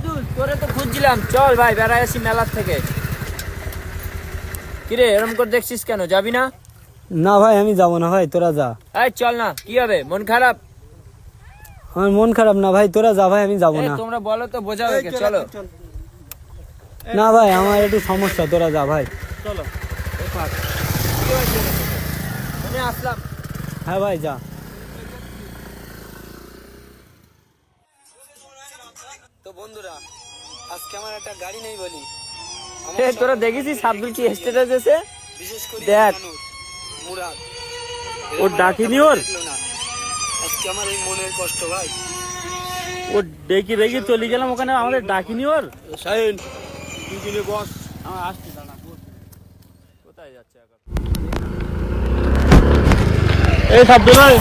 আব্দুল, তোরে তো খুঁজছিলাম, চল ভাই বেড়াই আসি মেলার থেকে। কিরে এরম করে দেখছিস কেন, যাবি না? না ভাই আমি যাবো না ভাই, তোরা যা। এই চল না, কি হবে, মন খারাপ? আমার মন খারাপ না ভাই, তোরা যা ভাই, আমি যাবো এই না। তোমরা বলো তো, বোঝাও একে, চলো। না ভাই আমার একটু সমস্যা, তোরা যা ভাই। চলো। কি হয়েছে? আমি আসলাম। হ্যাঁ ভাই যা। তো বন্ধুরা, আজকে আমার একটা গাড়ি নেই বলি। তোরা দেখেছিস আব্দুল কি স্ট্যাটাস দিয়েছে? বিশেষ করে দেখ। মুরাদ ওর ডাকিনি ওর? আজকে আমার এই মনের কষ্ট ভাই। ও ডেকে রেগে চলে গেলাম ওখানে, আমাদের ডাকিনি ওর। শাহিন তুই কিনে বস। আমার আসছি, দাঁড়া। কোথায় যাচ্ছে এখন? এই সাবধান।